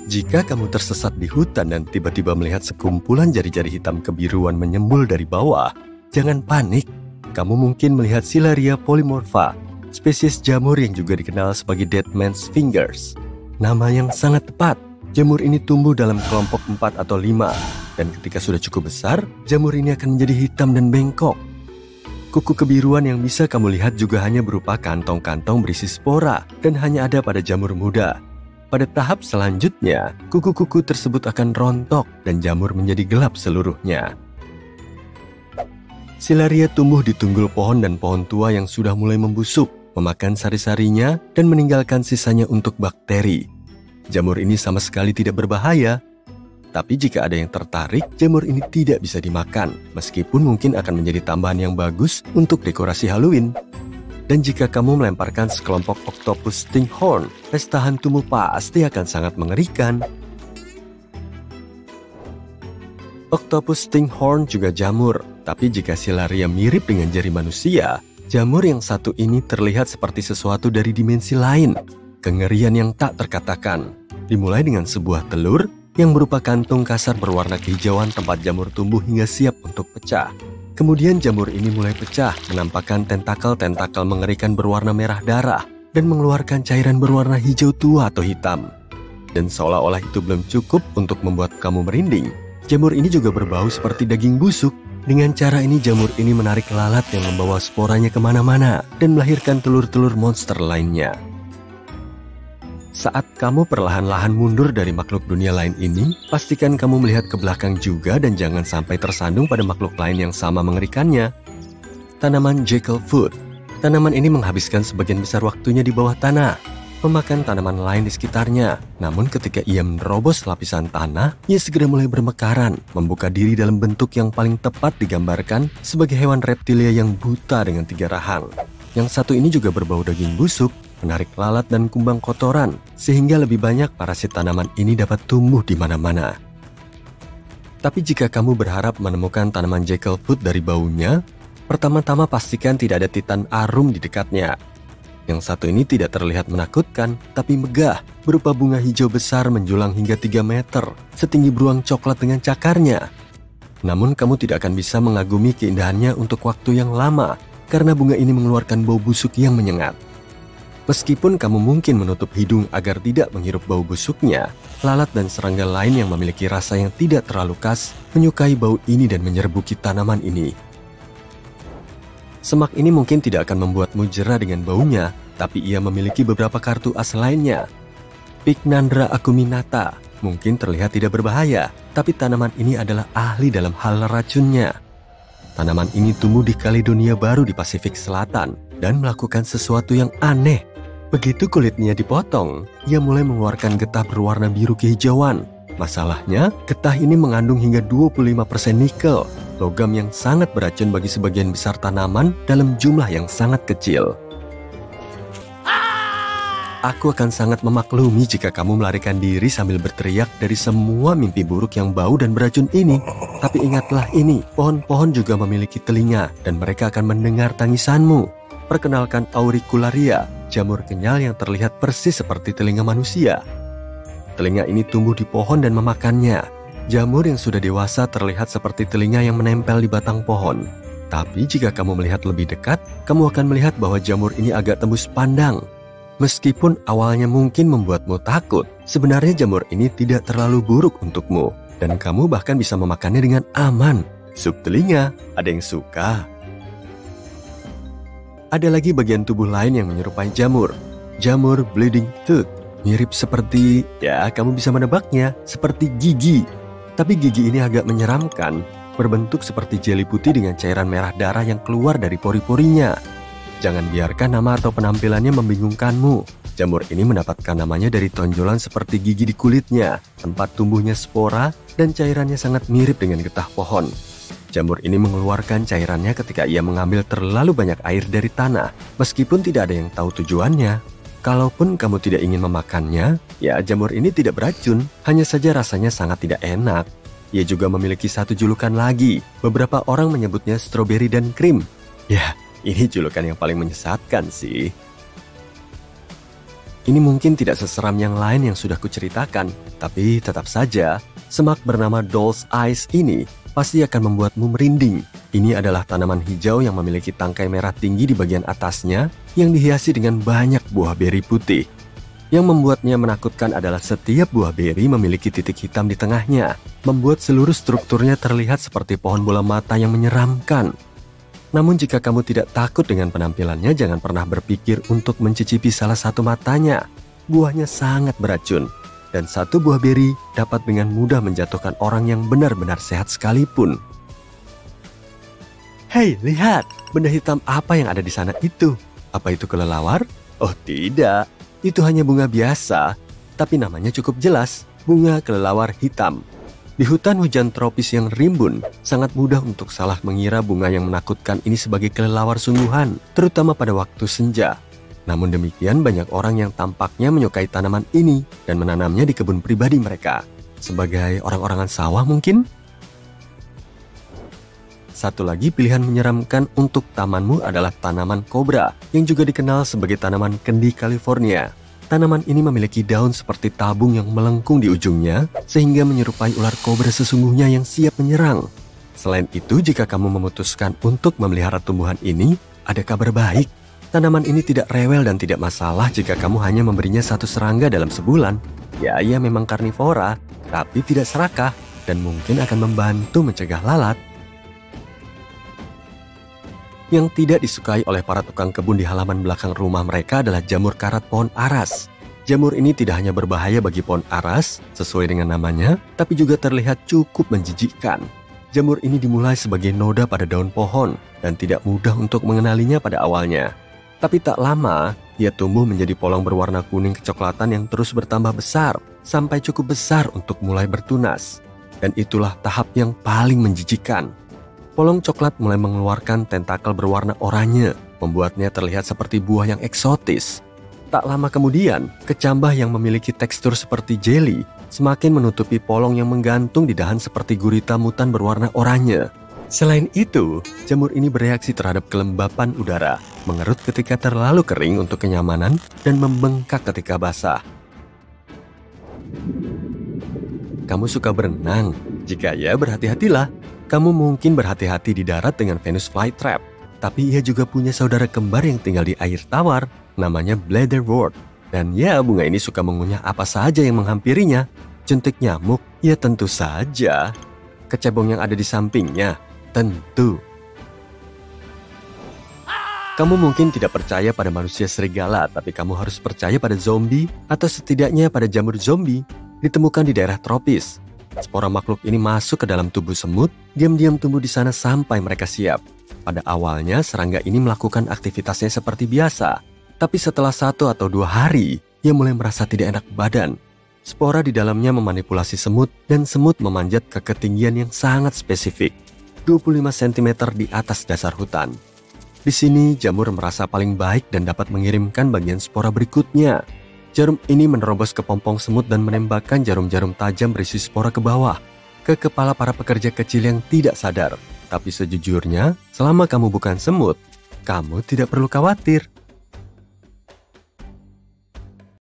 Jika kamu tersesat di hutan dan tiba-tiba melihat sekumpulan jari-jari hitam kebiruan menyembul dari bawah, jangan panik. Kamu mungkin melihat Silaria polymorpha, spesies jamur yang juga dikenal sebagai Dead Man's Fingers. Nama yang sangat tepat. Jamur ini tumbuh dalam kelompok 4 atau 5, dan ketika sudah cukup besar, jamur ini akan menjadi hitam dan bengkok. Kuku kebiruan yang bisa kamu lihat juga hanya berupa kantong-kantong berisi spora dan hanya ada pada jamur muda. Pada tahap selanjutnya, kuku-kuku tersebut akan rontok dan jamur menjadi gelap seluruhnya. Silaria tumbuh di tunggul pohon dan pohon tua yang sudah mulai membusuk, memakan sari-sarinya dan meninggalkan sisanya untuk bakteri. Jamur ini sama sekali tidak berbahaya. Tapi jika ada yang tertarik, jamur ini tidak bisa dimakan, meskipun mungkin akan menjadi tambahan yang bagus untuk dekorasi Halloween. Dan jika kamu melemparkan sekelompok octopus stinghorn, pesta hantumu pasti akan sangat mengerikan. Octopus stinghorn juga jamur, tapi jika Silaria mirip dengan jari manusia, jamur yang satu ini terlihat seperti sesuatu dari dimensi lain. Kengerian yang tak terkatakan. Dimulai dengan sebuah telur yang berupa kantung kasar berwarna kehijauan tempat jamur tumbuh hingga siap untuk pecah. Kemudian jamur ini mulai pecah, menampakkan tentakel-tentakel mengerikan berwarna merah darah dan mengeluarkan cairan berwarna hijau tua atau hitam. Dan seolah-olah itu belum cukup untuk membuat kamu merinding, jamur ini juga berbau seperti daging busuk. Dengan cara ini jamur ini menarik lalat yang membawa sporanya kemana-mana dan melahirkan telur-telur monster lainnya. Saat kamu perlahan-lahan mundur dari makhluk dunia lain ini, pastikan kamu melihat ke belakang juga dan jangan sampai tersandung pada makhluk lain yang sama mengerikannya. Tanaman jackal foot. Tanaman ini menghabiskan sebagian besar waktunya di bawah tanah, memakan tanaman lain di sekitarnya. Namun ketika ia menerobos lapisan tanah, ia segera mulai bermekaran, membuka diri dalam bentuk yang paling tepat digambarkan sebagai hewan reptilia yang buta dengan 3 rahang. Yang satu ini juga berbau daging busuk, menarik lalat dan kumbang kotoran, sehingga lebih banyak parasit tanaman ini dapat tumbuh di mana-mana. Tapi jika kamu berharap menemukan tanaman jackal foot dari baunya, pertama-tama pastikan tidak ada titan arum di dekatnya. Yang satu ini tidak terlihat menakutkan, tapi megah, berupa bunga hijau besar menjulang hingga 3 meter, setinggi beruang coklat dengan cakarnya. Namun kamu tidak akan bisa mengagumi keindahannya untuk waktu yang lama, karena bunga ini mengeluarkan bau busuk yang menyengat. Meskipun kamu mungkin menutup hidung agar tidak menghirup bau busuknya, lalat dan serangga lain yang memiliki rasa yang tidak terlalu khas menyukai bau ini dan menyerbuki tanaman ini. Semak ini mungkin tidak akan membuatmu jera dengan baunya, tapi ia memiliki beberapa kartu as lainnya. Pycnandra acuminata mungkin terlihat tidak berbahaya, tapi tanaman ini adalah ahli dalam hal racunnya. Tanaman ini tumbuh di Kaledonia Baru di Pasifik Selatan dan melakukan sesuatu yang aneh. Begitu kulitnya dipotong, ia mulai mengeluarkan getah berwarna biru kehijauan. Masalahnya, getah ini mengandung hingga 25% nikel, logam yang sangat beracun bagi sebagian besar tanaman dalam jumlah yang sangat kecil. Aku akan sangat memaklumi jika kamu melarikan diri sambil berteriak dari semua mimpi buruk yang bau dan beracun ini. Tapi ingatlah ini, pohon-pohon juga memiliki telinga dan mereka akan mendengar tangisanmu. Perkenalkan Auricularia, jamur kenyal yang terlihat persis seperti telinga manusia. Telinga ini tumbuh di pohon dan memakannya. Jamur yang sudah dewasa terlihat seperti telinga yang menempel di batang pohon. Tapi jika kamu melihat lebih dekat, kamu akan melihat bahwa jamur ini agak tembus pandang. Meskipun awalnya mungkin membuatmu takut, sebenarnya jamur ini tidak terlalu buruk untukmu. Dan kamu bahkan bisa memakannya dengan aman. Sup telinga, ada yang suka. Ada lagi bagian tubuh lain yang menyerupai jamur. Jamur bleeding tooth. Mirip seperti, ya kamu bisa menebaknya, seperti gigi. Tapi gigi ini agak menyeramkan, berbentuk seperti jeli putih dengan cairan merah darah yang keluar dari pori-porinya. Jangan biarkan nama atau penampilannya membingungkanmu. Jamur ini mendapatkan namanya dari tonjolan seperti gigi di kulitnya, tempat tumbuhnya spora, dan cairannya sangat mirip dengan getah pohon. Jamur ini mengeluarkan cairannya ketika ia mengambil terlalu banyak air dari tanah, meskipun tidak ada yang tahu tujuannya. Kalaupun kamu tidak ingin memakannya, ya jamur ini tidak beracun, hanya saja rasanya sangat tidak enak. Ia juga memiliki satu julukan lagi, beberapa orang menyebutnya stroberi dan krim. Ya, ini julukan yang paling menyesatkan sih. Ini mungkin tidak seseram yang lain yang sudah kuceritakan, tapi tetap saja, semak bernama Doll's Eyes ini pasti akan membuatmu merinding. Ini adalah tanaman hijau yang memiliki tangkai merah tinggi di bagian atasnya yang dihiasi dengan banyak buah beri putih. Yang membuatnya menakutkan adalah setiap buah beri memiliki titik hitam di tengahnya, membuat seluruh strukturnya terlihat seperti pohon bola mata yang menyeramkan. Namun jika kamu tidak takut dengan penampilannya, jangan pernah berpikir untuk mencicipi salah satu matanya. Buahnya sangat beracun, dan satu buah beri dapat dengan mudah menjatuhkan orang yang benar-benar sehat sekalipun. Hei, lihat! Benda hitam apa yang ada di sana itu? Apa itu kelelawar? Oh tidak, itu hanya bunga biasa, tapi namanya cukup jelas, bunga kelelawar hitam. Di hutan hujan tropis yang rimbun, sangat mudah untuk salah mengira bunga yang menakutkan ini sebagai kelelawar sungguhan, terutama pada waktu senja. Namun demikian, banyak orang yang tampaknya menyukai tanaman ini dan menanamnya di kebun pribadi mereka. Sebagai orang-orangan sawah mungkin? Satu lagi pilihan menyeramkan untuk tamanmu adalah tanaman kobra, yang juga dikenal sebagai tanaman kendi California. Tanaman ini memiliki daun seperti tabung yang melengkung di ujungnya, sehingga menyerupai ular kobra sesungguhnya yang siap menyerang. Selain itu, jika kamu memutuskan untuk memelihara tumbuhan ini, ada kabar baik. Tanaman ini tidak rewel dan tidak masalah jika kamu hanya memberinya satu serangga dalam sebulan. Ya, ia memang karnivora, tapi tidak serakah, dan mungkin akan membantu mencegah lalat. Yang tidak disukai oleh para tukang kebun di halaman belakang rumah mereka adalah jamur karat pohon aras. Jamur ini tidak hanya berbahaya bagi pohon aras, sesuai dengan namanya, tapi juga terlihat cukup menjijikkan. Jamur ini dimulai sebagai noda pada daun pohon, dan tidak mudah untuk mengenalinya pada awalnya. Tapi tak lama, ia tumbuh menjadi polong berwarna kuning kecoklatan yang terus bertambah besar, sampai cukup besar untuk mulai bertunas. Dan itulah tahap yang paling menjijikkan. Polong coklat mulai mengeluarkan tentakel berwarna oranye, membuatnya terlihat seperti buah yang eksotis. Tak lama kemudian, kecambah yang memiliki tekstur seperti jelly semakin menutupi polong yang menggantung di dahan seperti gurita mutan berwarna oranye. Selain itu, jamur ini bereaksi terhadap kelembapan udara, mengerut ketika terlalu kering untuk kenyamanan, dan membengkak ketika basah. Kamu suka berenang? Jika ya, berhati-hatilah. Kamu mungkin berhati-hati di darat dengan Venus flytrap, tapi ia juga punya saudara kembar yang tinggal di air tawar, namanya bladderwort. Dan ya, bunga ini suka mengunyah apa saja yang menghampirinya. Jentik nyamuk, ya tentu saja. Kecebong yang ada di sampingnya, tentu. Kamu mungkin tidak percaya pada manusia serigala, tapi kamu harus percaya pada zombie, atau setidaknya pada jamur zombie, ditemukan di daerah tropis. Spora makhluk ini masuk ke dalam tubuh semut, diam-diam tumbuh di sana sampai mereka siap. Pada awalnya, serangga ini melakukan aktivitasnya seperti biasa. Tapi setelah 1 atau 2 hari, ia mulai merasa tidak enak badan. Spora di dalamnya memanipulasi semut, dan semut memanjat ke ketinggian yang sangat spesifik, 25 cm di atas dasar hutan. Di sini, jamur merasa paling baik dan dapat mengirimkan bagian spora berikutnya. Jarum ini menerobos ke pompong semut dan menembakkan jarum-jarum tajam berisi spora ke bawah, ke kepala para pekerja kecil yang tidak sadar. Tapi sejujurnya, selama kamu bukan semut, kamu tidak perlu khawatir.